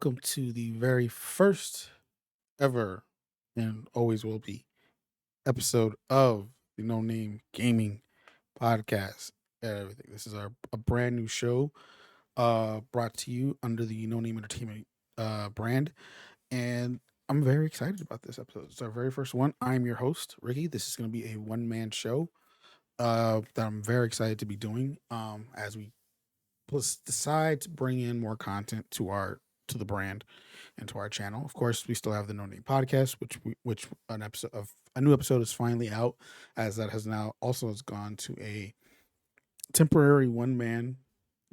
welcome to the very first ever and always will be episode of the No Name Gaming Podcast and everything. This is a brand new show brought to you under the No Name Entertainment brand, and I'm very excited about this episode. It's our very first one. I'm your host, Ricky. This is going to be a one man show that I'm very excited to be doing as we decide to bring in more content to the brand and to our channel. Of course, we still have the No Name Podcast, which an episode of a new episode is finally out, as that has now also has gone to a temporary one man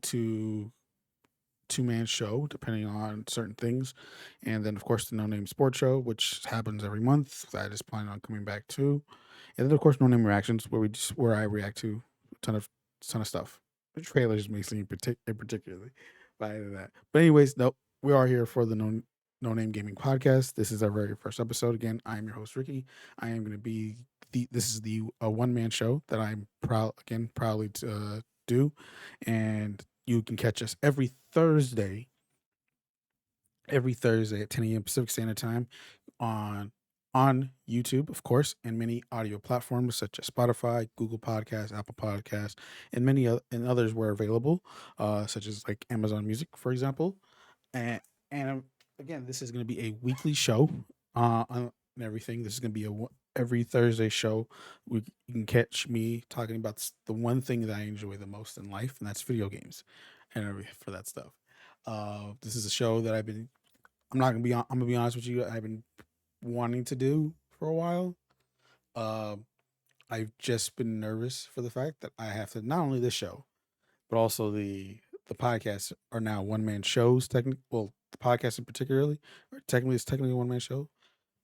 to two-man show, depending on certain things, and then of course the No Name Sports Show, which happens every month. That is planning on coming back too, and then of course No Name Reactions, where I react to a ton of stuff, trailers mainly in particularly, but other than that. But anyways, nope, we are here for the No Name Gaming Podcast. This is our very first episode. Again, I am your host Ricky. I am going to be this is the one man show that I'm proudly to do, and you can catch us every Thursday at 10 a.m. Pacific Standard Time on YouTube, of course, and many audio platforms such as Spotify, Google Podcasts, Apple Podcasts, and and others were available, such as like Amazon Music, for example. And again, this is going to be a weekly show and everything. This is going to be every Thursday show. You can catch me talking about the one thing that I enjoy the most in life, and that's video games and everything for that stuff. This is a show that I'm not gonna be. I'm gonna be honest with you. I've been wanting to do for a while. Uh, I've just been nervous for the fact that I have to not only this show, but also the podcasts are now one man shows. Well, the podcast in particularly, or technically, it's technically a one man show,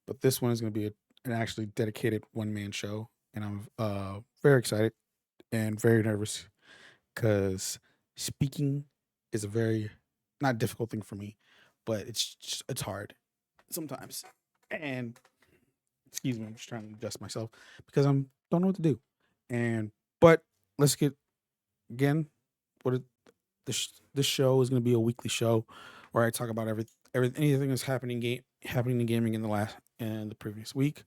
but this one is going to be an actually dedicated one man show, and I'm very excited and very nervous because speaking is a very not difficult thing for me, but it's hard sometimes. And excuse me, I'm just trying to adjust myself because I'm don't know what to do. And but let's get again what it, this show is going to be a weekly show where I talk about anything that's happening in gaming in the previous week.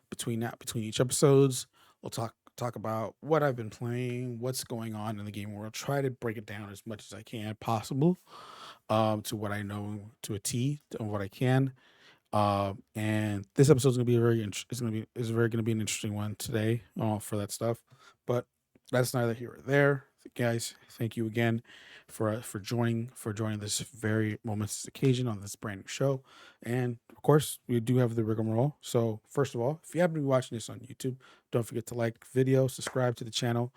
Between each episodes, we'll talk about what I've been playing, what's going on in the game world. Try to break it down as much as I can possible, to what I know to a T, to what I can. And this episode is gonna be gonna be an interesting one today, for that stuff. But that's neither here or there, guys. Thank you again for joining this very momentous occasion on this brand new show. And of course, we do have the rigmarole. So first of all, if you happen to be watching this on YouTube, don't forget to like video, subscribe to the channel,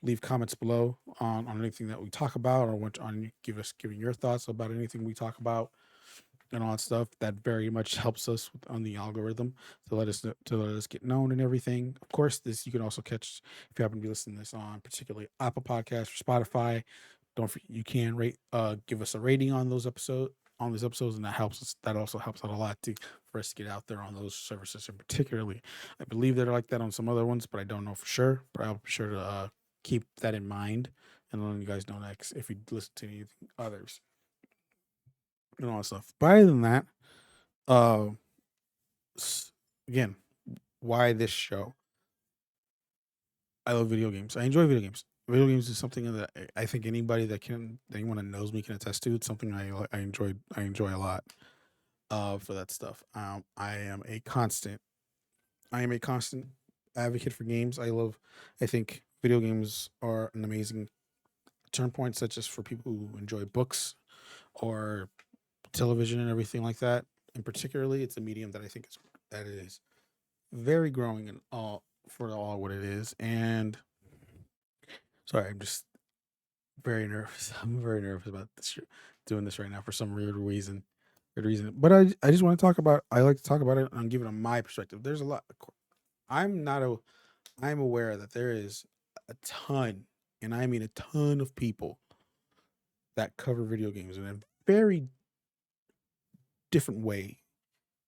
leave comments below on anything that we talk about, or what on giving your thoughts about anything we talk about and all that stuff. That very much helps us on the algorithm to let us get known and everything. Of course, this you can also catch if you happen to be listening to this on particularly Apple Podcasts or Spotify. Don't forget, you can give us a rating on these episodes, and that helps us. That also helps out a lot too for us to get out there on those services. And particularly, I believe they're like that on some other ones, but I don't know for sure. But I'll be sure to keep that in mind and letting you guys know next if you listen to anything others and all that stuff. But other than that, uh, again, why this show? I love video games. I enjoy video games. Video games is something that I think anyone that knows me can attest to. It's something I enjoy a lot. For that stuff. I am a constant advocate for games. I think video games are an amazing turn point, such as for people who enjoy books or television and everything like that. And particularly, it's a medium that I think is very growing and all for all what it is. And sorry, I'm just very nervous. I'm very nervous about doing this right now for some weird reason. Good reason, but I just want to talk about. I like to talk about it and give it on my perspective. There's a lot. I'm not a. I'm aware that there is a ton, and I mean a ton of people that cover video games in a very different way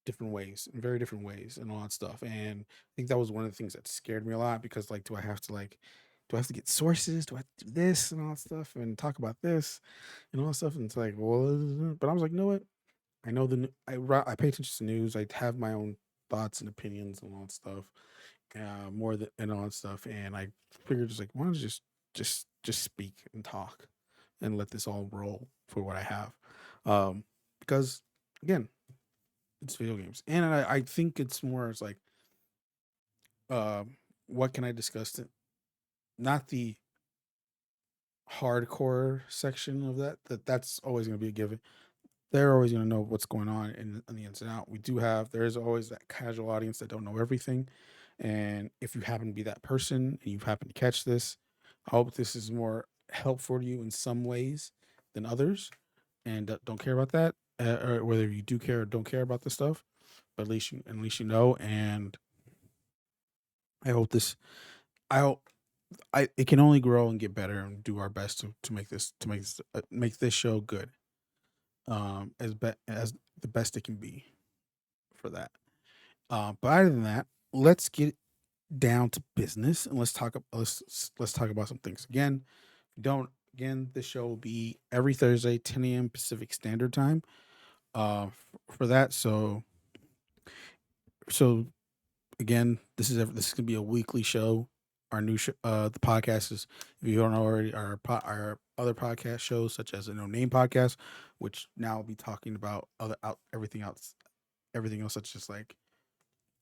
different ways, in very different ways, and all that stuff. And I think that was one of the things that scared me a lot because, like, do I have to like do I have to get sources? Do I have to do this and all that stuff and talk about this and all that stuff? And it's like, well, but I was like, you know what? I know I pay attention to news. I have my own thoughts and opinions and all that stuff, more than and all that stuff. And I figured just like, why don't I just speak and talk and let this all roll for what I have, because again, it's video games, and I think it's more it's like, what can I discuss? Not the hardcore section of that's always going to be a given. They're always going to know what's going on in the ins and out. There is always that casual audience that don't know everything, and if you happen to be that person and you happen to catch this, I hope this is more helpful to you in some ways than others, and don't care about that, or whether you do care or don't care about the stuff, but at least you know. And I hope this I hope I it can only grow and get better, and do our best to make this show good, as the best it can be for that. But other than that, let's get down to business and let's talk about some things. Again, if you don't again, this show will be every Thursday, 10 a.m. Pacific Standard Time. For that, so again, this is gonna be a weekly show. Our the podcast is, if you don't know already, our other podcast shows such as the No Name Podcast, which now will be talking about everything else such as like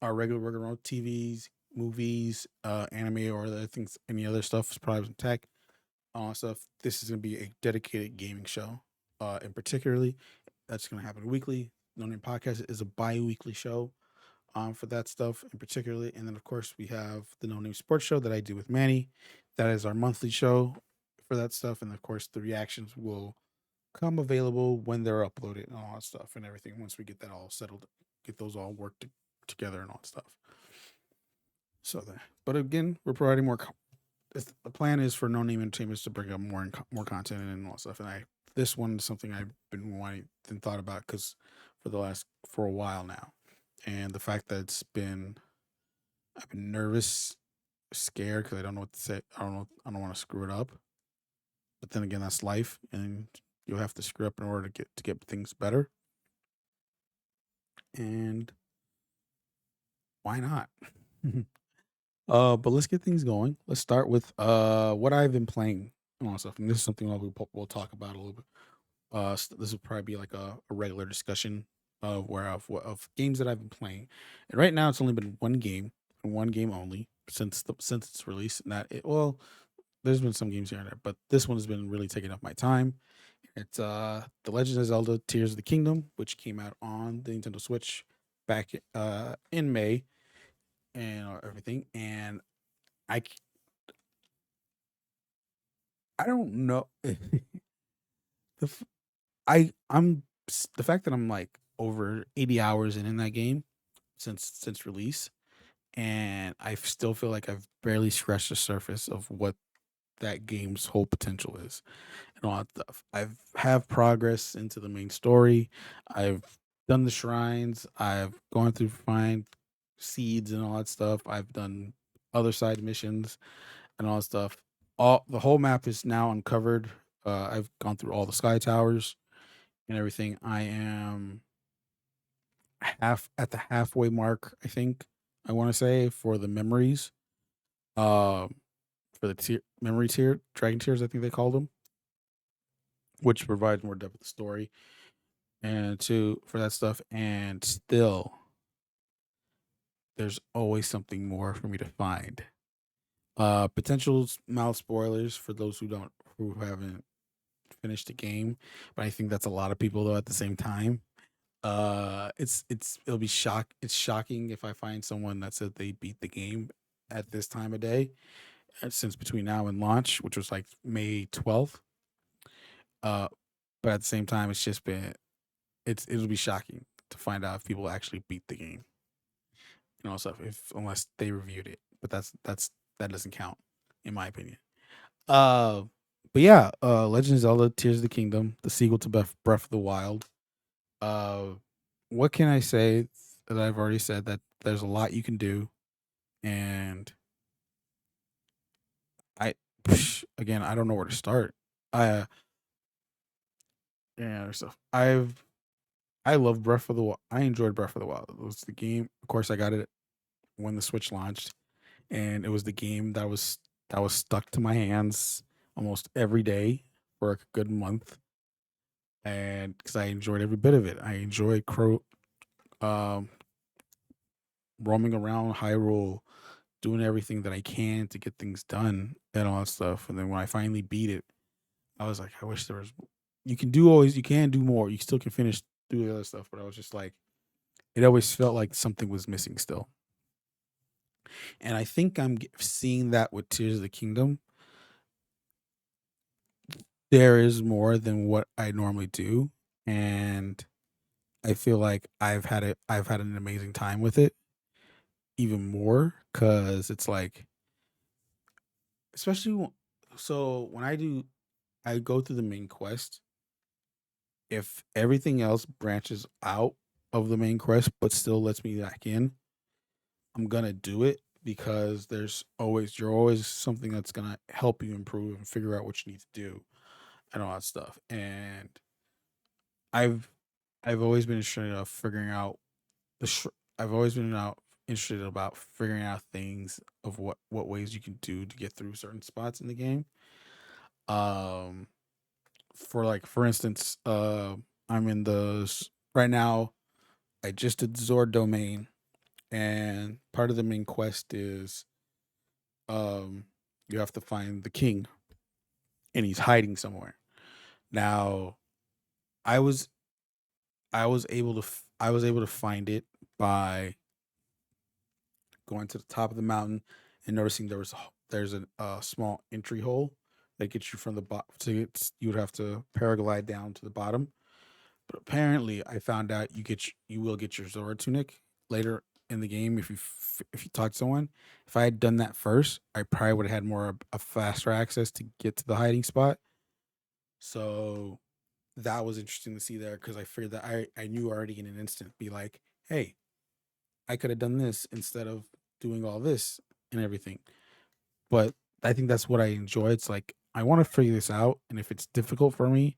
our regular on TVs, movies, anime, or other things, any other stuff, probably some tech, stuff. This is gonna be a dedicated gaming show, in particularly that's gonna happen weekly. No Name Podcast is a bi-weekly show, for that stuff in particularly. And then of course we have the No Name Sports Show that I do with Manny. That is our monthly show for that stuff. And of course the reactions will come available when they're uploaded and all that stuff and everything. Once we get that all settled, get those all worked together and all that stuff. So that, but again, we're providing more. The plan is for No Name Entertainment to bring up more content and all that stuff. And this one is something I've been wanting and thought about because for a while now, and the fact that I've been nervous, scared because I don't know what to say. I don't want to screw it up. But then again, that's life, and you'll have to screw up in order to get things better. And why not? But let's get things going. Let's start with what I've been playing and all that stuff. And this is something that we'll talk about a little bit. This will probably be like a regular discussion of games that I've been playing. And right now, it's only been one game and one game only since its release. And there's been some games here and there, but this one has been really taking up my time. It's The Legend of Zelda: Tears of the Kingdom, which came out on the Nintendo Switch back in May and everything. And I c- I don't know the f- the fact that I'm like over 80 hours in that game since release, and I still feel like I've barely scratched the surface of what that game's whole potential is and all that stuff. I've have progress into the main story. I've done the shrines. I've gone through find seeds and all that stuff. I've done other side missions and all that stuff. All the whole map is now uncovered. I've gone through all the sky towers and everything. I am half at the halfway mark, I think. I want to say for the memories. Um, for the memory tier, dragon tiers, I think they called them, which provides more depth of the story and to for that stuff. And still, there's always something more for me to find. Potential mild spoilers for those who haven't finished the game, but I think that's a lot of people though at the same time. It'll be it's shocking if I find someone that said they beat the game at this time of day, since between now and launch, which was like May 12th. Uh, but at the same time, it'll be shocking to find out if people actually beat the game and all stuff, if unless they reviewed it. But that doesn't count in my opinion. Uh, but yeah, Legend of Zelda: Tears of the Kingdom, the sequel to Breath of the Wild. Uh, what can I say that I've already said, that there's a lot you can do, and I again, I don't know where to start. I Yeah, so I love Breath of the Wild. I enjoyed Breath of the Wild. It was the game. Of course, I got it when the Switch launched, and it was the game that was stuck to my hands almost every day for a good month, and because I enjoyed every bit of it, I enjoyed um, roaming around Hyrule, doing everything that I can to get things done and all that stuff. And then when I finally beat it, I was like, I wish there was. You can do more. You still can finish do the other stuff, but I was just like, it always felt like something was missing still. And I think seeing that with Tears of the Kingdom. There is more than what I normally do, and I feel like I've had an amazing time with it even more because it's like, especially so when I go through the main quest. If everything else branches out of the main quest, but still lets me back in, I'm gonna do it because you're always something that's gonna help you improve and figure out what you need to do and all that stuff. And I've I've always been interested of figuring out the sh- I've always been out interested about figuring out things of what ways you can do to get through certain spots in the game. Um, for instance, I'm in right now. I just did Zord domain, and part of the main quest is um you have to find the king, and he's hiding somewhere. Now, I was I was able to find it by going to the top of the mountain and noticing there's a small entry hole that gets you from the bottom. You would have to paraglide down to the bottom. But apparently, I found out you will get your Zora tunic later in the game if you talk to someone. If I had done that first, I probably would have had more a faster access to get to the hiding spot. So that was interesting to see there because I figured that I knew already in an instant, be like, hey, I could have done this instead of doing all this and everything. But I think that's what I enjoy. It's like I want to figure this out, and if it's difficult for me,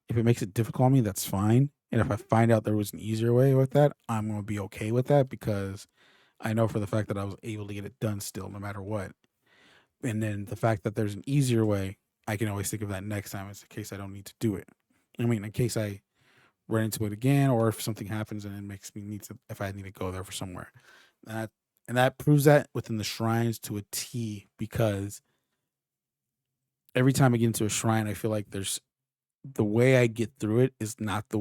if it makes it difficult on me, that's fine. And if I find out there was an easier way with that, I'm gonna be okay with that because I know for the fact that I was able to get it done still, no matter what. And then the fact that there's an easier way, I can always think of that next time, in case I don't need to do it. I mean, in case I run into it again, or if something happens and it makes me need to, if I need to go there for somewhere. That and that proves that within the shrines to a T because every time I get into a shrine, I feel like there's the way I get through it is not the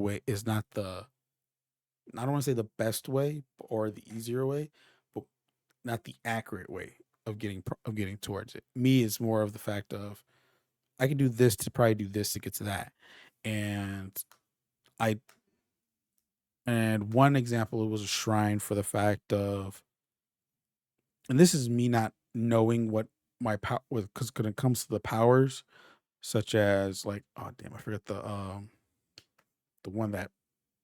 I don't want to say the best way or the easier way, but not the accurate way of getting towards it. Me is more of the fact of I can do this to probably do this to get to that, and I and one example was a shrine for the fact of, and this is me not knowing what my power with because when it comes to the powers such as like oh damn I forget the one that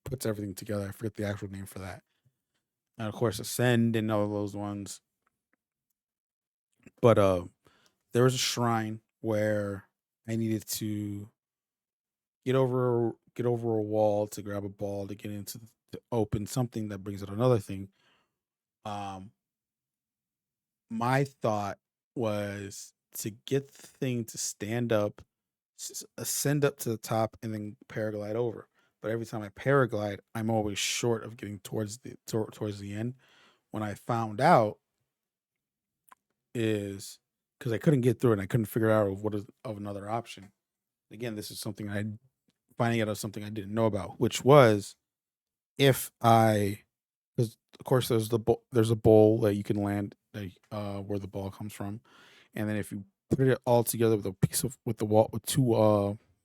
puts everything together. I forget the actual name for that. And of course, Ascend and all those ones. But there was a shrine where I needed to get over a wall to grab a ball to get into to open something that brings out another thing. Um, my thought was to get the thing to stand up, ascend up to the top, and then paraglide over. But every time I paraglide, I'm always short of getting towards the end. When I found out is because I couldn't get through it and I couldn't figure out what is of another option. Again, this is something I finding out of something I didn't know about, which was if I because of course there's a bowl that you can land where the ball comes from, and then if you put it all together with a piece of with the wall with two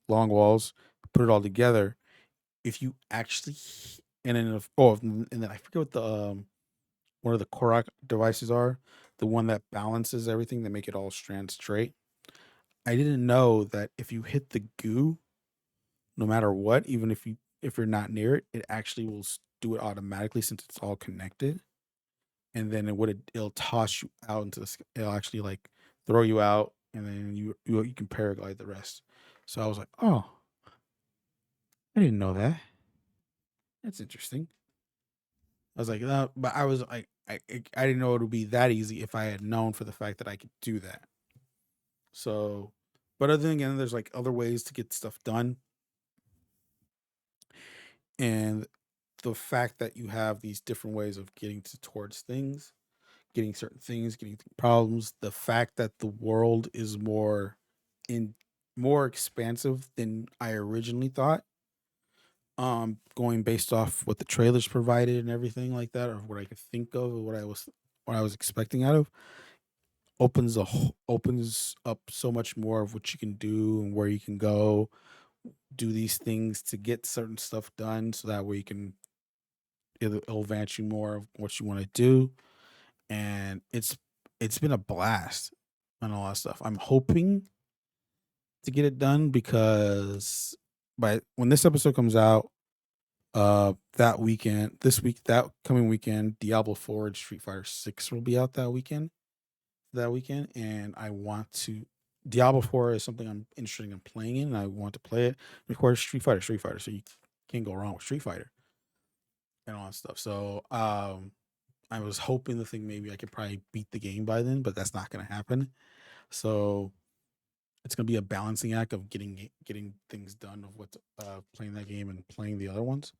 long walls, put it all together. If you actually and then and then I forget what the one of the Korok devices are, the one that balances everything that make it all strand straight. I didn't know that if you hit the goo, no matter what, even if you're not near it, it actually will do it automatically since it's all connected. And then it'll toss you out into it'll actually like throw you out and then you can paraglide the rest. So I was like, oh, I didn't know that. That's interesting. I was like, but I was like, I didn't know it would be that easy if I had known for the fact that I could do that. So, but other than again, there's like other ways to get stuff done, and the fact that you have these different ways of getting towards things, getting certain things, getting problems, the fact that the world is in more expansive than I originally thought. Going based off what the trailers provided and everything like that, or what I could think of, or what I was expecting out of, opens up so much more of what you can do and where you can go, do these things to get certain stuff done, so that way you can it'll advance you more of what you want to do, and it's been a blast and all that stuff. I'm hoping to get it done because by when this episode comes out, that coming weekend, Diablo 4 and Street Fighter 6 will be out that weekend, and I want to. Diablo 4 is something I'm interested in playing in, and I want to play it. And of course, Street Fighter. So you can't go wrong with Street Fighter and all that stuff. So I was hoping the thing maybe I could probably beat the game by then, but that's not going to happen. So it's going to be a balancing act of getting things done of what playing that game and playing the other ones.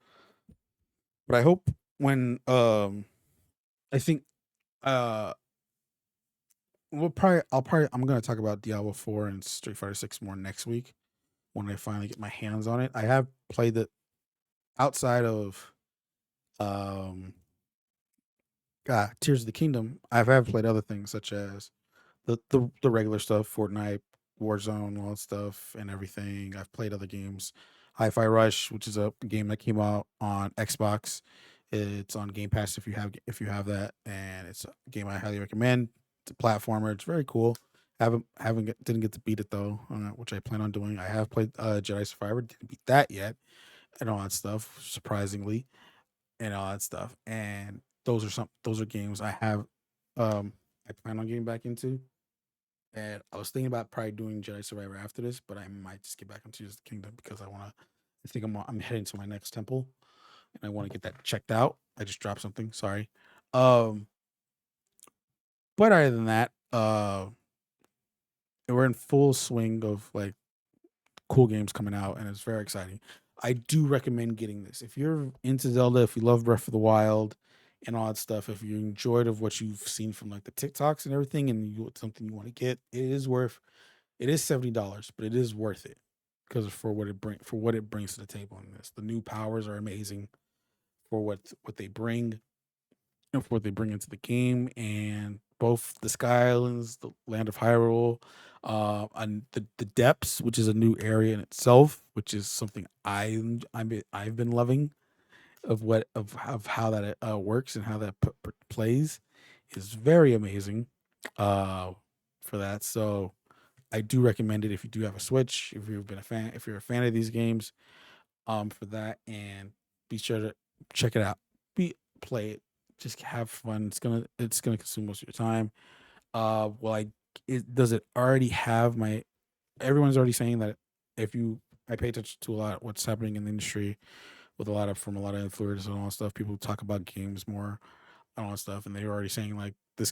But I hope when I think uh I'm gonna talk about Diablo 4 and Street Fighter 6 more next week when I finally get my hands on it. I have played it outside of um Tears of the Kingdom. Have played other things such as the regular stuff, Fortnite, Warzone, all that stuff and everything. I've played other games. Hi-Fi Rush, which is a game that came out on Xbox. It's on Game Pass if you have that, and it's a game I highly recommend. It's a platformer. It's very cool. Didn't get to beat it though, which I plan on doing. I have played Jedi Survivor. Didn't beat that yet, and all that stuff. Surprisingly, and all that stuff. And those are games I have. I plan on getting back into. And I was thinking about probably doing Jedi Survivor after this, but I might just get back into the Kingdom because I want to. I think I'm heading to my next temple, and I want to get that checked out. I just dropped something. Sorry. Um, but other than that, we're in full swing of like cool games coming out, and it's very exciting. I do recommend getting this if you're into Zelda, if you love Breath of the Wild and all that stuff. If you enjoyed of what you've seen from like the TikToks and everything, and it's something you want to get, it is worth. It is $70, but it is worth it because for what it brings to the table in this. The new powers are amazing for what they bring and for what they bring into the game, and both the Sky Islands, the land of Hyrule, and the depths, which is a new area in itself, which is something I've been loving of how that works and how that plays is very amazing for that. So I do recommend it if you do have a Switch, if you're a fan of these games, for that, and be sure to check it out. Play it, just have fun. It's gonna consume most of your time. Well, does it already have my? Everyone's already saying that if you, I pay attention to a lot what's happening in the industry with a lot of influencers and all that stuff. People talk about games more and all that stuff, and they're already saying like this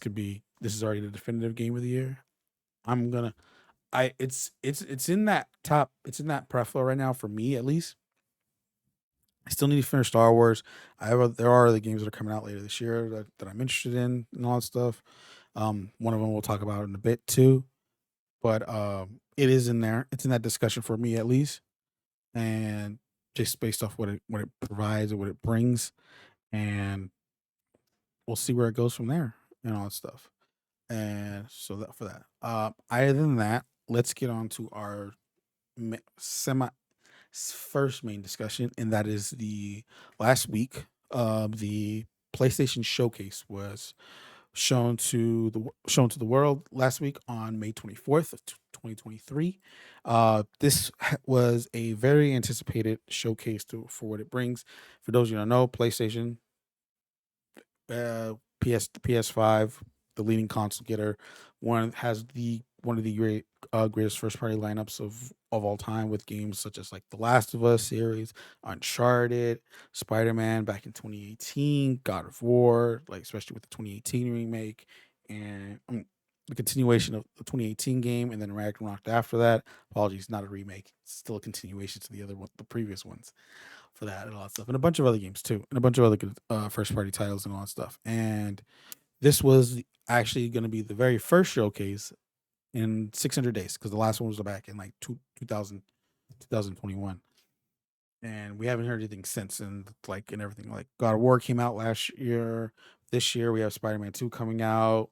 is already the definitive game of the year. I'm gonna I it's in that top it's in that prep flow right now for me at least. I still need to finish Star Wars. There are other games that are coming out later this year that I'm interested in and all that stuff. One of them we'll talk about in a bit too, but it is in there. It's in that discussion for me at least, and just based off what it provides or what it brings, and we'll see where it goes from there and all that stuff. And so that for that. Other than that, let's get on to our semi first main discussion, and that is the last week. The PlayStation Showcase was shown to the world last week on May 24th of 2023. This was a very anticipated showcase for what it brings. For those of you who don't know, PlayStation, the PS5, the leading console getter, one has the one of the greatest first party lineups of all time, with games such as like the Last of Us series, Uncharted, Spider Man back in 2018, God of War, like especially with the 2018 remake, and the continuation of the 2018 game, and then Ragnarok after that. Apologies, not a remake; it's still a continuation to the other one, the previous ones for that and all that stuff, and a bunch of other games too, and a bunch of other good first party titles and all that stuff. And this was actually going to be the very first showcase in 600 days, because the last one was back in like 2021, and we haven't heard anything since. And like and everything, like God of War came out last year. This year we have Spider-Man 2 coming out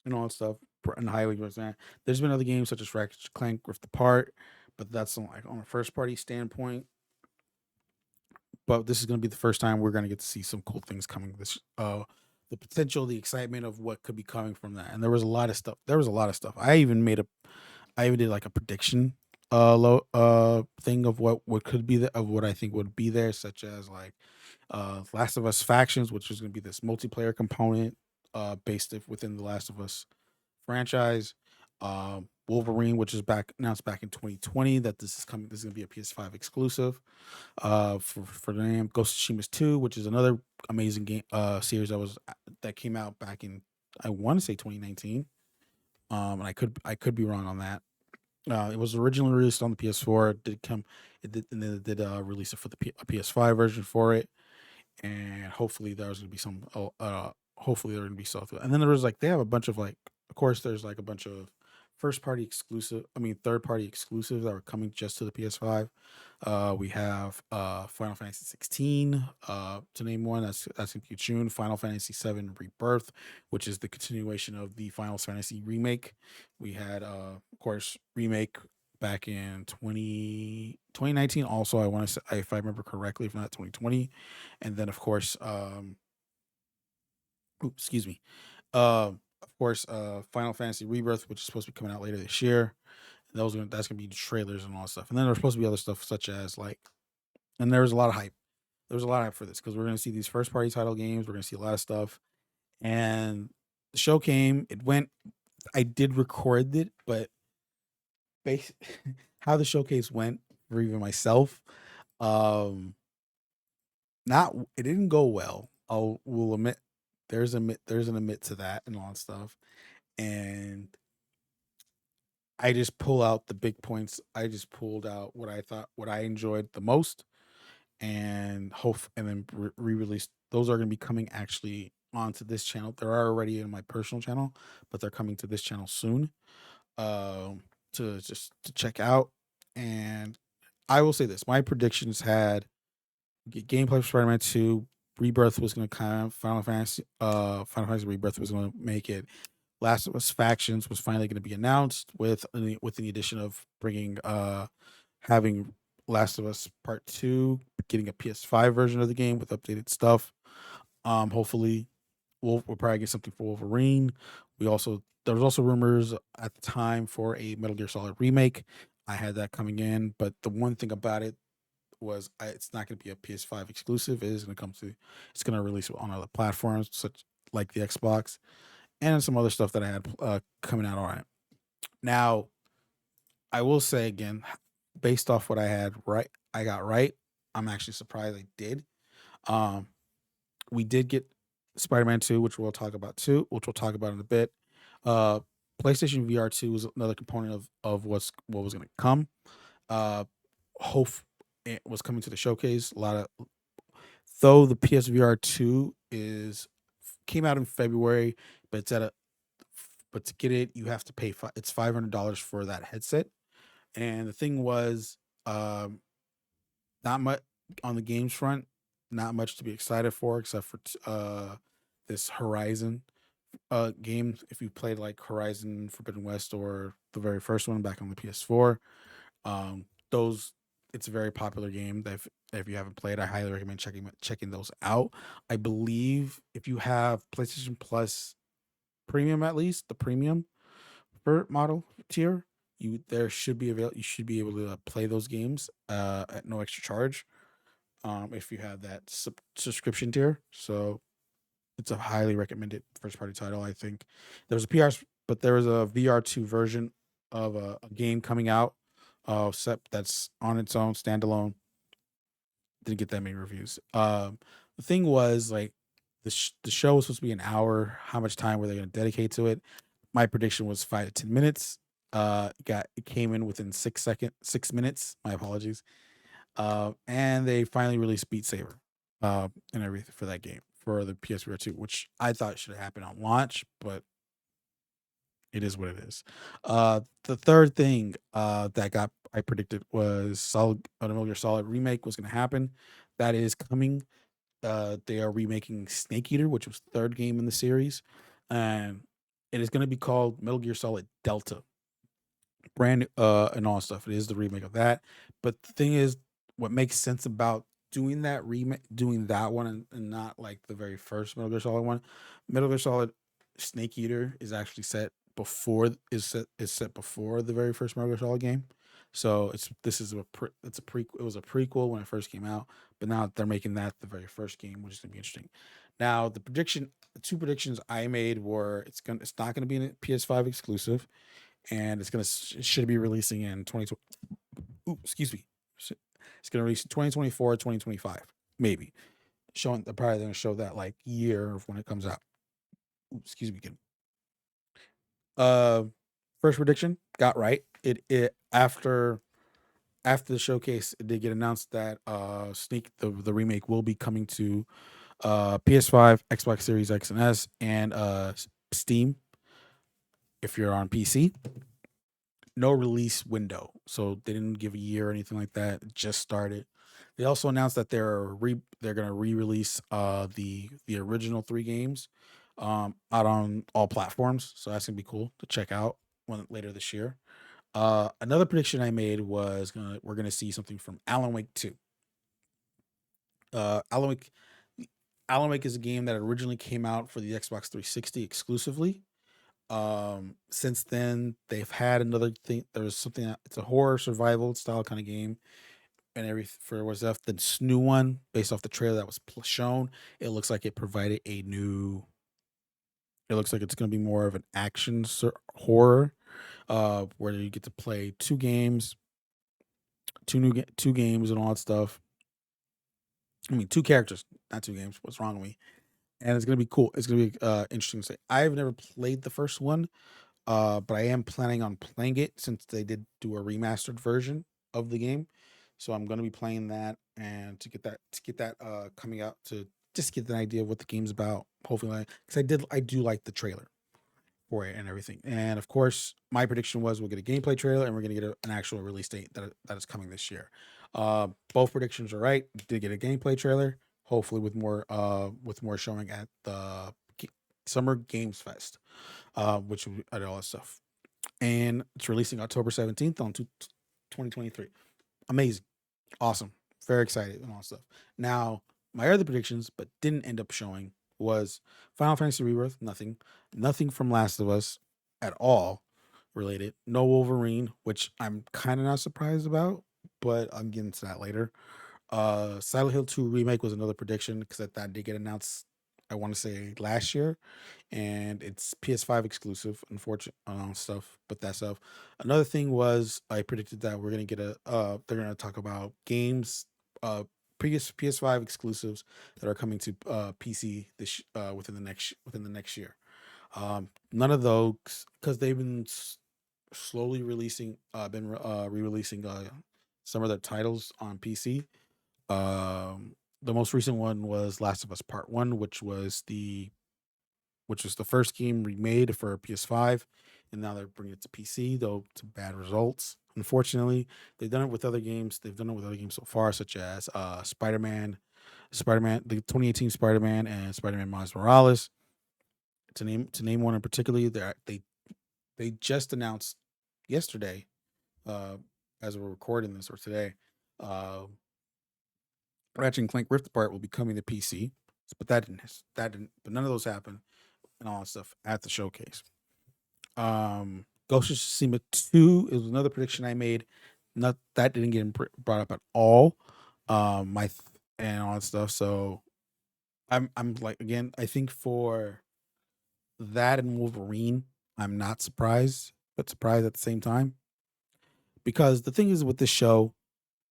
and all that stuff. And highly recommend. There's been other games such as Ratchet and Clank Rift Apart, but that's on, like on a first party standpoint. But this is going to be the first time we're going to get to see some cool things coming. This the potential, the excitement of what could be coming from that. And there was a lot of stuff. There was a lot of stuff. I even did like a prediction thing of what could be of what I think would be there, such as like Last of Us Factions, which is going to be this multiplayer component within the Last of Us franchise. Wolverine, which is back announced back in 2020 that this is coming. This is going to be a PS5 exclusive. For the name Ghost of Tsushima's 2, which is another amazing game series that came out back in, I want to say, 2019. And I could be wrong on that. It was originally released on the PS4. And then it did release it for the PS5 version for it, and hopefully there's gonna be hopefully they're gonna be sold through. And then there was like they have a bunch of like, of course, there's like a bunch of third party exclusives that are coming just to the PS5. We have Final Fantasy 16, to name one. That's in June. Final Fantasy 7 Rebirth, which is the continuation of the Final Fantasy remake. We had of course remake back in 2019. Also, I want to say, if I remember correctly, if not 2020. And then of course excuse me. Of course, Final Fantasy Rebirth, which is supposed to be coming out later this year. That's gonna be trailers and all that stuff. And then there's supposed to be other stuff such as like, and there was a lot of hype. There was a lot of hype for this because we're gonna see these first party title games. We're gonna see a lot of stuff. And the show came. It went. I did record it, but base how the showcase went for even myself, um, not it didn't go well. Will admit there's an admit to that and all that stuff. And I just pull out the big points. I just pulled out what I enjoyed the most, and then re-release. Those are going to be coming actually onto this channel. They're already in my personal channel, but they're coming to this channel soon. To just to check out. And I will say this: my predictions had gameplay for Spider-Man 2. Rebirth was going to kind of Final Fantasy Rebirth was going to make it. Last of Us Factions was finally going to be announced with the addition of bringing having Last of Us Part 2, getting a PS5 version of the game with updated stuff. Hopefully we'll probably get something for Wolverine. There was also rumors at the time for a Metal Gear Solid remake. I had that coming in, but the one thing about it was it's not going to be a PS5 exclusive. It's going to release on other platforms such like the Xbox and some other stuff that I had coming out on it. Now, I will say again, based off what I got right. I'm actually surprised I did. Um, we did get Spider-Man 2, which we'll talk about in a bit. Uh, PlayStation VR 2 is another component of what was going to come. Uh, Hope it was coming to the showcase. A lot of though the PSVR 2 is came out in February, but but to get it you have to pay it's $500 for that headset. And the thing was, um, not much on the games front, not much to be excited for except for this Horizon game. If you played like Horizon Forbidden West or the very first one back on the PS4, those it's a very popular game that if you haven't played, I highly recommend checking those out. I believe if you have PlayStation Plus Premium, at least the premium model tier, you should be able to play those games at no extra charge. If you have that subscription tier, so it's a highly recommended first party title. I think there was a but there was a VR2 version of a game coming out, set that's on its own standalone. Didn't get that many reviews. The thing was like the show was supposed to be an hour. How much time were they going to dedicate to it? My prediction was 5 to 10 minutes. It came in within 6 minutes. My apologies. And they finally released Beat Saber, and everything for that game for the PSVR 2, which I thought should have happened on launch, but it is what it is. The third thing that got I predicted was Metal Gear Solid remake was going to happen. That is coming. They are remaking Snake Eater, which was the third game in the series, and it is going to be called Metal Gear Solid Delta. Brand and all stuff. It is the remake of that. But the thing is, what makes sense about doing that one, and not like the very first Metal Gear Solid one. Metal Gear Solid Snake Eater is actually is set before the very first Metal Gear Solid game. So it was a prequel when it first came out, but now they're making that the very first game, which is gonna be interesting. Now the two predictions I made were it's not gonna be a PS5 exclusive, and it should be releasing in 2020. Ooh, excuse me. It's gonna release in 2024, 2025, maybe. They're probably gonna show that like year of when it comes out. Ooh, excuse me again. Uh, First prediction got right. It after the showcase, it did get announced that the remake will be coming to PS5, Xbox Series X and S, and Steam if you're on PC. No release window, so they didn't give a year or anything like that. It just started. They also announced that they're gonna re-release the original three games out on all platforms. So that's gonna be cool to check out later this year. Another prediction I made was we're gonna see something from Alan Wake 2. Uh, Alan Wake Alan Wake is a game that originally came out for the Xbox 360 exclusively. Since then they've had another thing. There's something it's a horror survival style kind of game, and every for what's left this new one based off the trailer that was shown. It looks like it looks like it's going to be more of an horror, where you get to play two games and all that stuff. I mean, two characters, not two games. What's wrong with me? And it's gonna be cool. It's gonna be interesting to say. I've never played the first one, but I am planning on playing it since they did do a remastered version of the game. So I'm gonna be playing that, and to get that coming out, to just get an idea of what the game's about. Hopefully, because I do like the trailer for it and everything. And of course, my prediction was we'll get a gameplay trailer and we're gonna get an actual release date that is coming this year. Both predictions are right. Did get a gameplay trailer, hopefully with more showing at the Summer Games Fest, which will add all that stuff. And it's releasing October 17th on 2023. Amazing, awesome, very excited and all that stuff. Now, my other predictions, but didn't end up showing, was Final Fantasy Rebirth. Nothing from Last of Us at all related. No Wolverine, which I'm kind of not surprised about, but I'm getting to that later. Silent Hill 2 remake was another prediction because that did get announced. I want to say last year, and it's PS5 exclusive. Unfortunate stuff, but that stuff. Another thing was I predicted that we're gonna get they're gonna talk about games, previous PS5 exclusives that are coming to PC within the next year. None of those, because they've been slowly re-releasing some of their titles on PC. The most recent one was Last of Us Part One, which was the first game remade for PS5, and now they're bringing it to PC, though to bad results. Unfortunately, they've done it with other games. They've done it with other games so far, such as the 2018 Spider-Man, and Spider-Man Miles Morales. To name one in particular, they just announced yesterday, uh, as we're recording this, or today, uh, Ratchet and Clank Rift Apart will be coming to PC, but but none of those happened and all that stuff at the showcase. Ghost of Tsushima 2 is another prediction I made. Not that didn't get brought up at all. And all that stuff. So I'm like, again, I think for that and Wolverine, I'm not surprised, but surprised at the same time. Because the thing is with this show,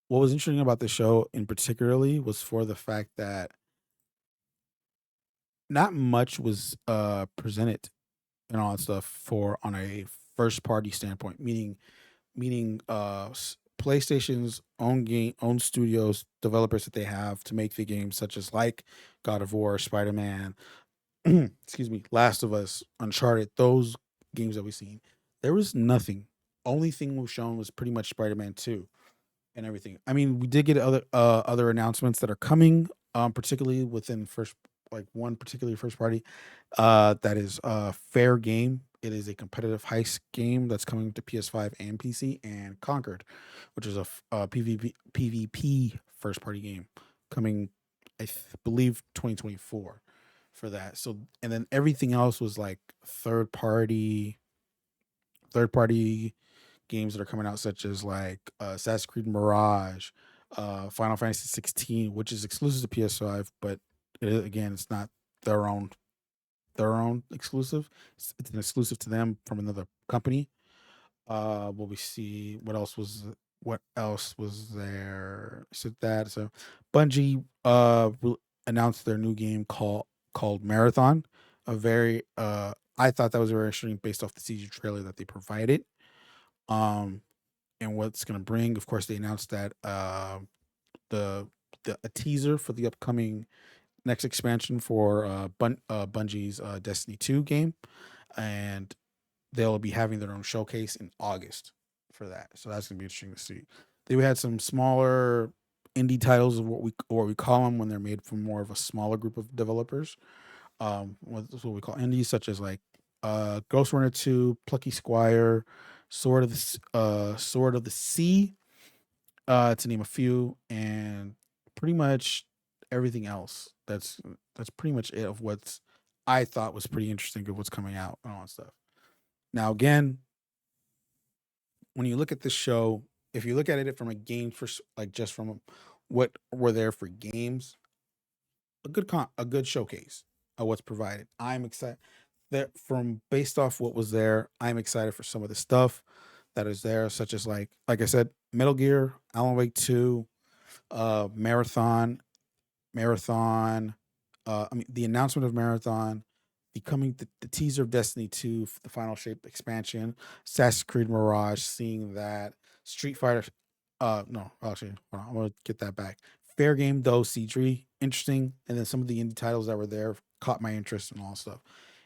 what was interesting about the show in particularly was for the fact that not much was presented and all that stuff for on a first party standpoint, meaning PlayStation's own studios, developers that they have to make the games such as like God of War, Spider-Man, excuse me, Last of Us, Uncharted, those games that we've seen. There was nothing. Only thing was shown was pretty much Spider-Man 2 and everything. I mean, we did get other announcements that are coming, particularly within first like one particular first party. That is Fair Game. It is a competitive heist game that's coming to PS5 and PC, and Conquered, which is a PvP first party game coming, believe 2024 for that. So and then everything else was like third party games that are coming out, such as like Assassin's Creed Mirage, Final Fantasy 16, which is exclusive to PS5, but again, it's not their own exclusive. It's an exclusive to them from another company. What we see, what else was there? So that so Bungie announced their new game called Marathon. A very I thought that was very interesting based off the CG trailer that they provided. Um, and what it's going to bring. Of course, they announced that the a teaser for the upcoming next expansion for Bungie's Destiny 2 game, and they'll be having their own showcase in August for that. So that's going to be interesting to see. They had some smaller indie titles of what we call them when they're made from more of a smaller group of developers. What's what we call indies, such as like Ghost Runner 2, Plucky Squire, Sword of the Sea, to name a few, and pretty much everything else. That's pretty much it of what's I thought was pretty interesting of what's coming out and all that stuff. Now again, when you look at this show, if you look at it from a game for like just from what were there for games, a good showcase of what's provided. I'm excited that from based off what was there, I'm excited for some of the stuff that is there, such as like I said, Metal Gear, Alan Wake 2, Marathon, Marathon, I mean the announcement of Marathon, the teaser of Destiny 2, the Final Shape expansion, Assassin's Creed Mirage, seeing that Street Fighter, no, actually, hold on, I'm gonna get that back. Fair Game though, C3, interesting, and then some of the indie titles that were there caught my interest and all stuff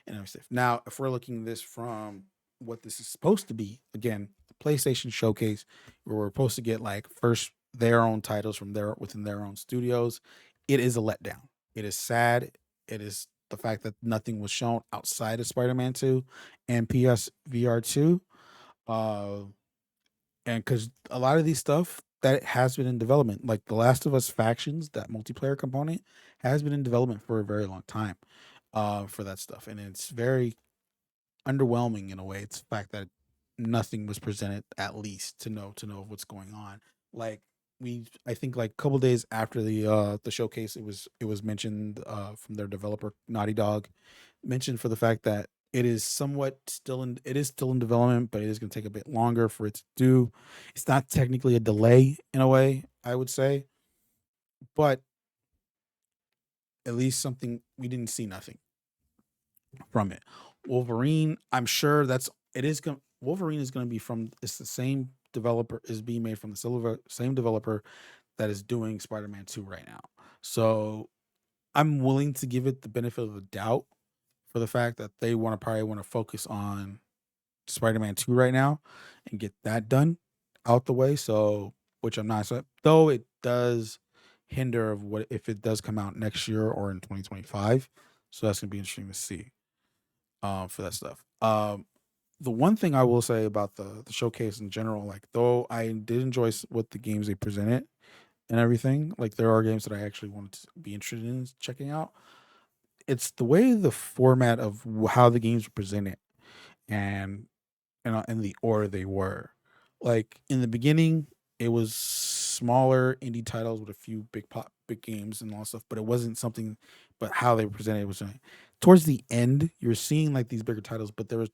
and everything. Now, if we're looking this from what this is supposed to be, again, the PlayStation Showcase, where we're supposed to get like first their own titles from their within their own studios, it is a letdown. It is sad. It is the fact that nothing was shown outside of Spider-Man 2 and PSVR 2. Uh, and because a lot of these stuff that has been in development, like the Last of Us factions, that multiplayer component has been in development for a very long time for that stuff. And it's very underwhelming in a way. It's the fact that nothing was presented at least to know what's going on. Like I think like a couple days after the showcase, it was mentioned from their developer Naughty Dog, mentioned for the fact that it is still in development, but it is going to take a bit longer for it to do. It's not technically a delay in a way, I would say, but at least something we didn't see nothing from it. Wolverine, I'm sure that's it is going Wolverine is going to be from it's the same developer is being made from the same developer that is doing Spider-Man 2 right now. So I'm willing to give it the benefit of the doubt for the fact that they probably want to focus on Spider-Man 2 right now and get that done out the way. So which I'm not so though it does hinder of what if it does come out next year or in 2025. So that's gonna be interesting to see for that stuff. The one thing I will say about the showcase in general, like though I did enjoy what the games they presented and everything, like there are games that I actually wanted to be interested in checking out. It's the way the format of how the games were presented and in the order they were. Like in the beginning, it was smaller indie titles with a few big games and all that stuff, but it wasn't something. But how they presented it was towards the end. You're seeing like these bigger titles, but there was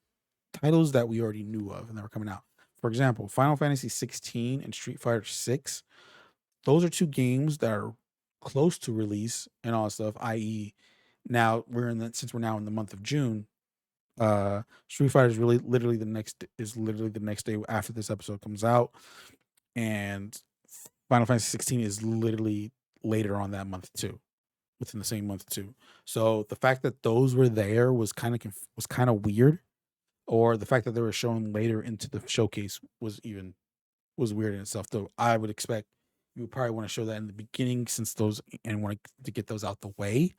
titles that we already knew of and that were coming out. For example, Final Fantasy 16 and Street Fighter 6. Those are two games that are close to release and all that stuff. I.e., now we're in the since we're now in the month of June. Street Fighter is literally the next day after this episode comes out, and Final Fantasy 16 is literally later on that month too, within the same month too. So the fact that those were there was kind of weird, or the fact that they were shown later into the showcase was weird in itself. Though I would expect you would probably want to show that in the beginning since those and want to get those out the way,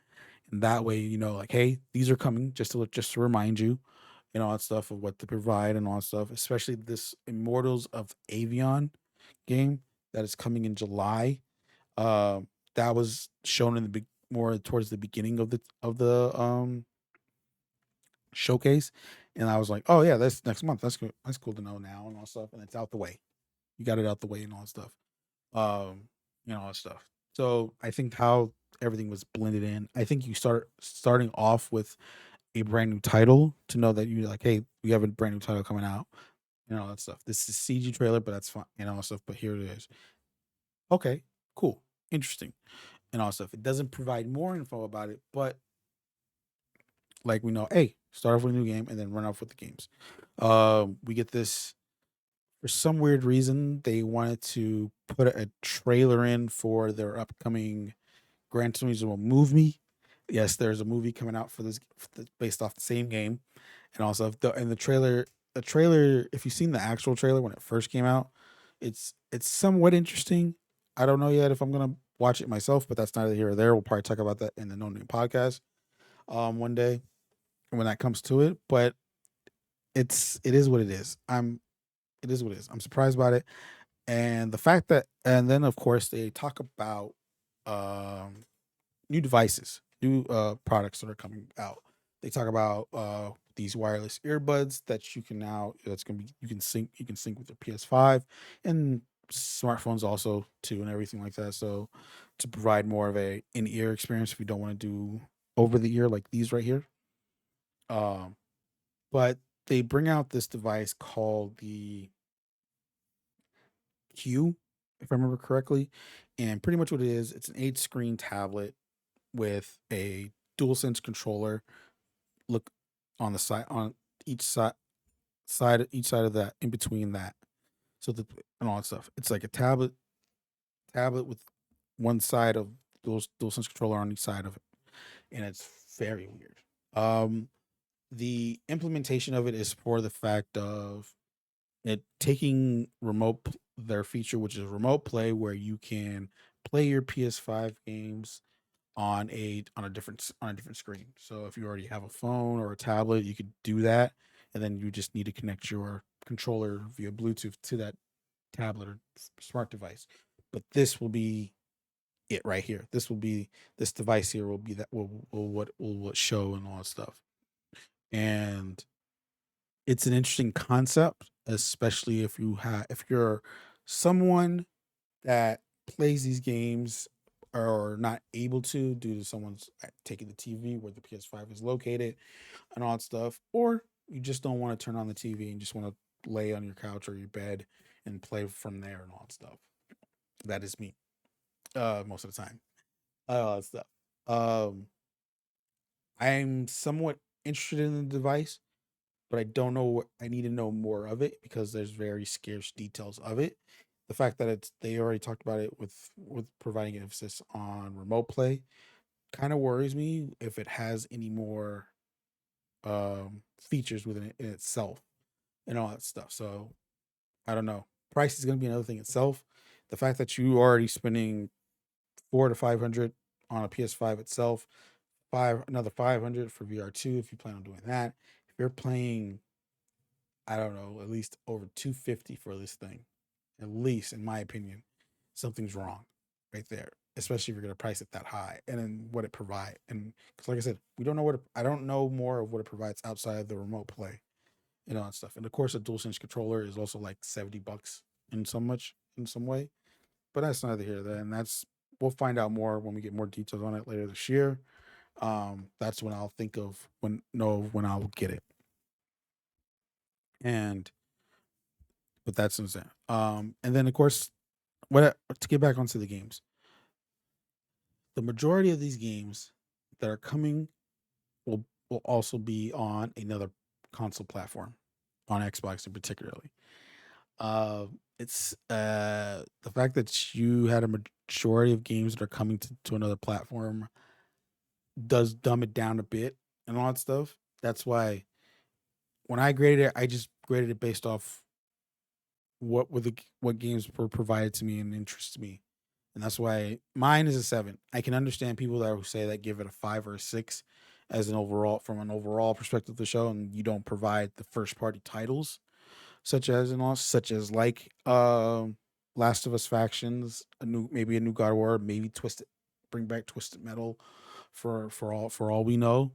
and that way you know like hey these are coming just to remind you and all that stuff of what to provide and all that stuff. Especially this Immortals of Avion game that is coming in July. Um, that was shown in the big more towards the beginning of the showcase, and I was like, oh yeah, that's next month. That's good. That's cool to know now and all that stuff, and it's out the way. You got it out the way and all that stuff. Um, all that stuff. So I think how everything was blended in. I think you starting off with a brand new title to know that you're like, hey, we have a brand new title coming out and all that stuff. This is CG trailer, but that's fine and all that stuff. But here it is. Okay, cool, interesting, and all that stuff. It doesn't provide more info about it, but like we know, hey, start off with a new game and then run off with the games. We get this for some weird reason. They wanted to put a trailer in for their upcoming Gran Turismo movie. Yes, there's a movie coming out for this based off the same game, and also the trailer. The trailer, if you've seen the actual trailer when it first came out, it's somewhat interesting. I don't know yet if I'm gonna watch it myself, but that's neither here or there. We'll probably talk about that in the No Name podcast one day when that comes to it. But it is what it is. It is what it is. I'm surprised about it, and the fact that and then of course they talk about um new devices, new products that are coming out. They talk about these wireless earbuds that you can now that's gonna be you can sync with your PS5 and smartphones also too and everything like that. So to provide more of a in ear experience if you don't want to do over the ear like these right here. Um, but they bring out this device called the Q, if I remember correctly, and pretty much what it is, it's an 8 screen tablet with a DualSense controller. Look on the side on each each side of that in between that. So the and all that stuff. It's like a tablet with one side of DualSense controller on each side of it, and it's very weird. Um, the implementation of it is for the fact of it taking their feature, which is remote play, where you can play your PS5 games on a different screen. So if you already have a phone or a tablet, you could do that, and then you just need to connect your controller via Bluetooth to that tablet or smart device. But this will be it right here. This device here will be that will show and all that stuff. And it's an interesting concept, especially if you're someone that plays these games or not able to due to someone's taking the TV where the PS5 is located and all that stuff, or you just don't want to turn on the TV and just want to lay on your couch or your bed and play from there and all that stuff. That is me, most of the time. All that stuff. Um, I'm somewhat interested in the device, but I don't know what I need to know more of it because there's very scarce details of it. The fact that they already talked about it with providing emphasis on remote play kind of worries me if it has any more features within it in itself and all that stuff. So I don't know. Price is going to be another thing itself. The fact that you already spending 400 to 500 on a PS5 itself, another 500 for VR2 if you plan on doing that. If you're playing I don't know, at least over 250 for this thing. At least, in my opinion, something's wrong right there. Especially if you're going to price it that high, and then what it provides. And because, like I said, we don't know I don't know more of what it provides outside of the remote play and all that stuff. And of course, a DualSense controller is also like $70 in some way. But that's neither here nor there. And we'll find out more when we get more details on it later this year. That's when I'll think of when I'll get it. And but that's insane. And then of course, what to get back onto the games, the majority of these games that are coming will also be on another console platform, on Xbox in particularly. It's the fact that you had a majority of games that are coming to another platform does dumb it down a bit and all that stuff. That's why when I graded it, I just graded it based off what games were provided to me and interest me, and that's why mine is a 7. I can understand people that would say that give it a 5 or a 6 as an overall, from an overall perspective of the show, and you don't provide the first party titles such as like Last of Us Factions, a new, maybe a new God of War, maybe Twisted, bring back Twisted Metal for all we know,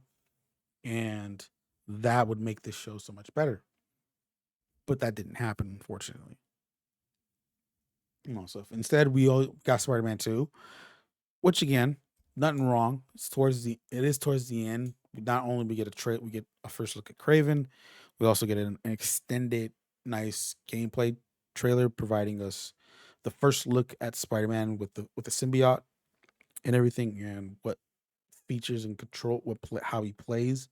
and that would make this show so much better. But that didn't happen, unfortunately. So if instead we all got Spider-Man 2, which again, nothing wrong. It is towards the end. Not only we get we get a first look at Craven, we also get an extended nice gameplay trailer providing us the first look at Spider-Man with the symbiote and everything, and what features and control how he plays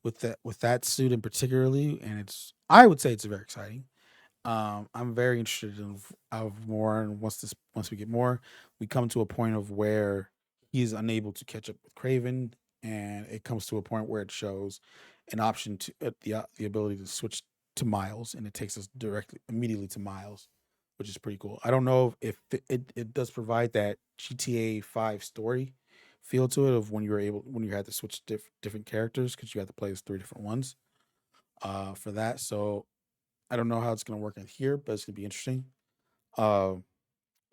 with that suit in particularly. And it's, I would say it's very exciting. I'm very interested in of more, and once we get more, we come to a point of where he's unable to catch up with Craven, and it comes to a point where it shows an option to the ability to switch to Miles, and it takes us directly immediately to Miles, which is pretty cool. I don't know if it does provide that GTA 5 story feel to it, of when you had to switch different characters, because you had to play as 3 different ones for that. So I don't know how it's going to work in here, but it's going to be interesting. Uh,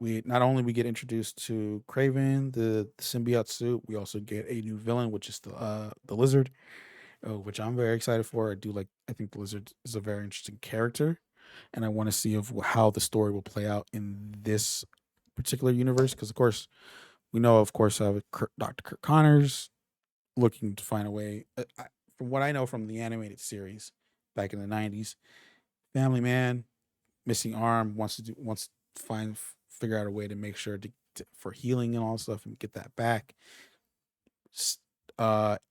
we not only we get introduced to Craven, the symbiote suit, we also get a new villain, which is the Lizard, which I'm very excited for. I think the Lizard is a very interesting character, and I want to see of how the story will play out in this particular universe. Because of course we know, of course, Dr. Kirk Connors looking to find a way. From what I know from the animated series back in the '90s, family man, missing arm, wants to figure out a way to make sure for healing and all stuff, and get that back.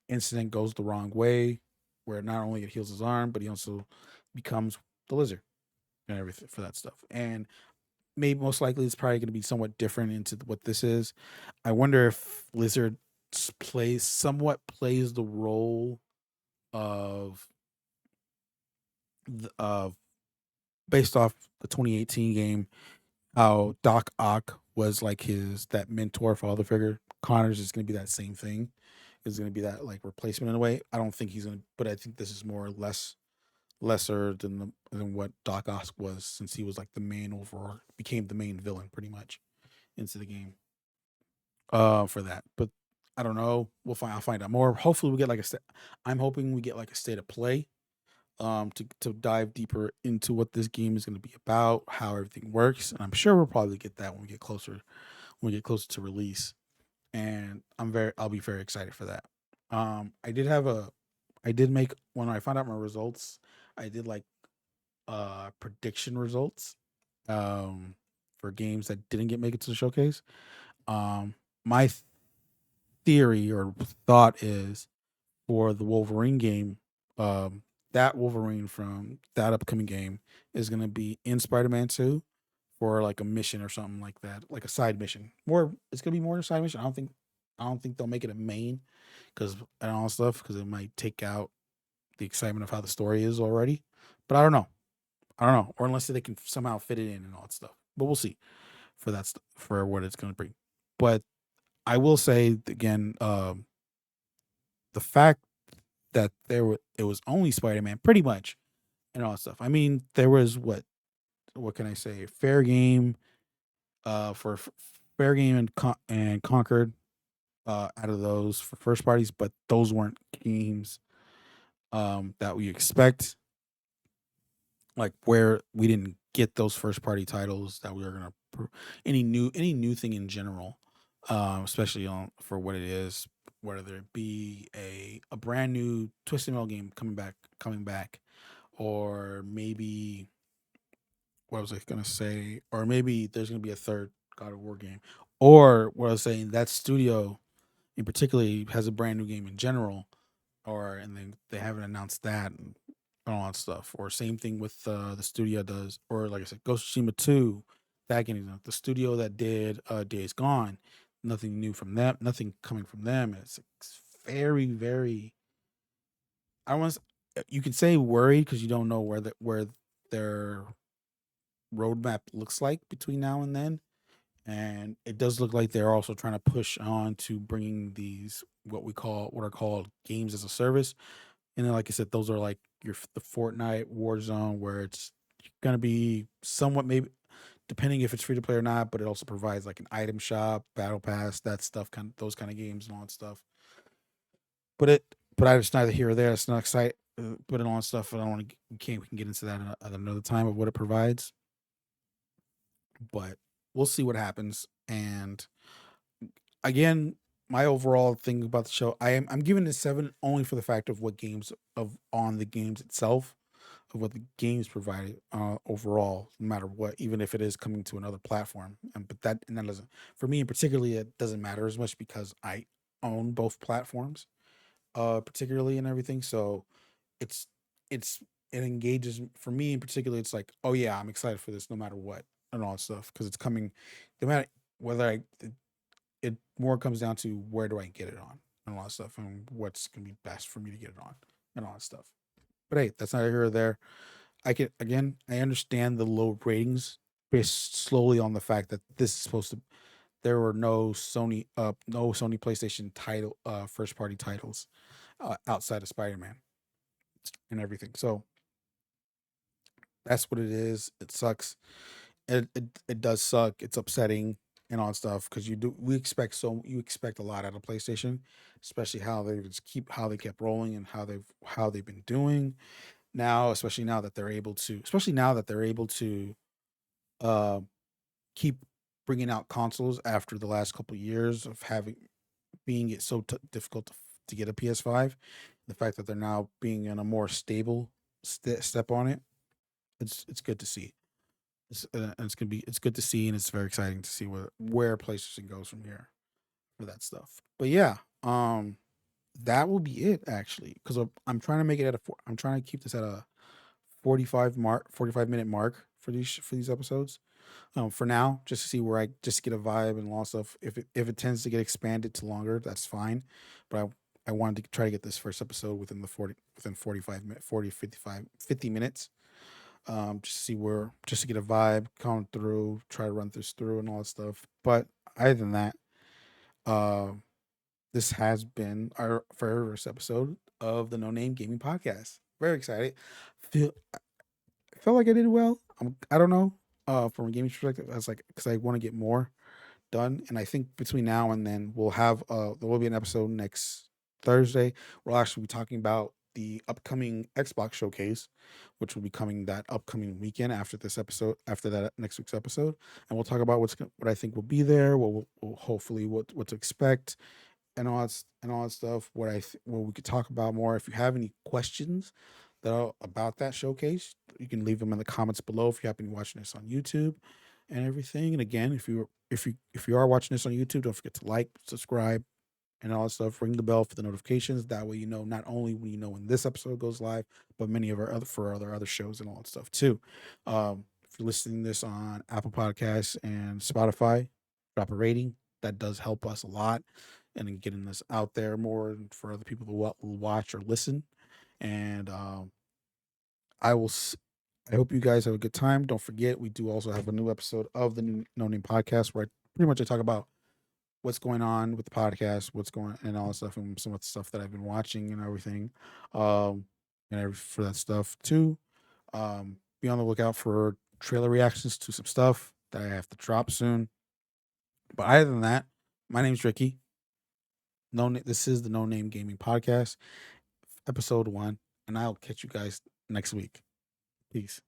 Incident goes the wrong way, where not only it heals his arm, but he also becomes the Lizard and everything for that stuff. And maybe most likely it's probably going to be somewhat different into what this is. I wonder if Lizard plays the role of of based off the 2018 game, how Doc Ock was like his that mentor father figure. Connors is going to be that same thing. Is going to be that like replacement in a way. I don't think he's going to, but I think this is more or less lesser than what Doc Ock was, since he was like the main overall, became the main villain pretty much into the game. For that, but I don't know. I'll find out more. Hopefully, we get like I'm hoping we get like a state of play to dive deeper into what this game is going to be about, how everything works, and I'm sure we'll probably get that when we get closer to release. And I'll be very excited for that. I did have a I did make when I found out my results, I did like prediction results um for games that didn't make it to the showcase. My theory or thought is, for the Wolverine game, um, that Wolverine from that upcoming game is going to be in Spider-Man 2 for like a mission or something like that, like a side mission. It's going to be more a side mission. I don't think they'll make it a main, because and all stuff, because it might take out the excitement of how the story is already. But I don't know, or unless they can somehow fit it in and all that stuff. But we'll see for for what it's going to bring. But I will say again, the fact that it was only Spider-Man pretty much and all that stuff. I mean, there was what can I say? Fair game for fair game and Conquered out of those for first parties, but those weren't games that we expect, like where we didn't get those first party titles that we were going to any new thing in general, especially on for what it is, whether it be a brand new Twisted Metal game coming back, or maybe what was I gonna say? Or maybe there's gonna be a third God of War game. Or what I was saying, that studio in particular has a brand new game in general, or and they haven't announced that and all that stuff. Or same thing with the studio does, or like I said, Ghost of Tsushima 2, that game, the studio that did Days Gone, nothing new from them, nothing coming from them. It's very, very, I want you can say worried because you don't know where their roadmap looks like between now and then. And it does look like they're also trying to push on to bringing these what are called games as a service. And then, like I said, those are like the Fortnite Warzone, where it's gonna be somewhat, maybe depending if it's free to play or not, but it also provides like an item shop, battle pass, that stuff, kind of those kind of games and all that stuff. But I just neither here or there. It's not exciting. Put it on stuff. I don't want to. We can get into that at another time of what it provides. But we'll see what happens. And again, my overall thing about the show, I'm giving it 7 only for the fact of what games of on the games itself, of what the games provided overall, no matter what, even if it is coming to another platform. And that doesn't, for me in particularly, it doesn't matter as much because I own both platforms, particularly and everything. So it's it's it engages for me in particular. It's like, oh yeah, I'm excited for this no matter what and all that stuff because it's coming. No matter whether it more comes down to where do I get it on and all that stuff and what's gonna be best for me to get it on and all that stuff. But hey, that's neither here or there. I understand the low ratings based slowly on the fact that this is supposed to there were no Sony PlayStation title first party titles outside of Spider-Man and everything. So that's what it is. It sucks. It does suck. It's upsetting and all that stuff because you expect a lot out of PlayStation, especially how they kept rolling and how they've been doing now, especially now that they're able to uh keep bringing out consoles after the last couple of years of having being it so difficult to get a PS5. The fact that they're now being in a more stable step on it, it's good to see. And it's good to see, and it's very exciting to see where PlayStation goes from here for that stuff. But yeah, that will be it actually, because I'm trying to make it I'm trying to keep this at a 45-minute mark for these episodes. For now, just to see where I just get a vibe and all stuff. If it tends to get expanded to longer, that's fine. But I wanted to try to get this first episode within 45 minutes, 40 55 50 minutes, just to see just to get a vibe, come through, try to run this through and all that stuff. But other than that, uh, this has been our first episode of the No Name Gaming Podcast. Very excited. Feel I felt like I did well. I don't know. From a gaming perspective, I was like, because I want to get more done, and I think between now and then there will be an episode next Thursday. We'll actually be talking about the upcoming Xbox showcase, which will be coming that upcoming weekend after this episode, after that next week's episode, and we'll talk about what I think will be there, hopefully what to expect, and all that stuff. What we could talk about more. If you have any questions about that showcase, you can leave them in the comments below. If you happen to be watching this on YouTube and everything, and again, if you are watching this on YouTube, don't forget to like, subscribe, and all that stuff. Ring the bell for the notifications. That way, you know not only when this episode goes live, but many of our other shows and all that stuff too. If you're listening to this on Apple Podcasts and Spotify, drop a rating. That does help us a lot, and in getting this out there more and for other people to watch or listen. And I will. I hope you guys have a good time. Don't forget, we do also have a new episode of the new No Name Podcast where pretty much I talk about what's going on with the podcast, what's going and all that stuff, and some of the stuff that I've been watching and everything, um, for that stuff too. Be on the lookout for trailer reactions to some stuff that I have to drop soon. But other than that, my name's Ricky. This is the No Name Gaming Podcast, episode 1, and I'll catch you guys next week. Peace.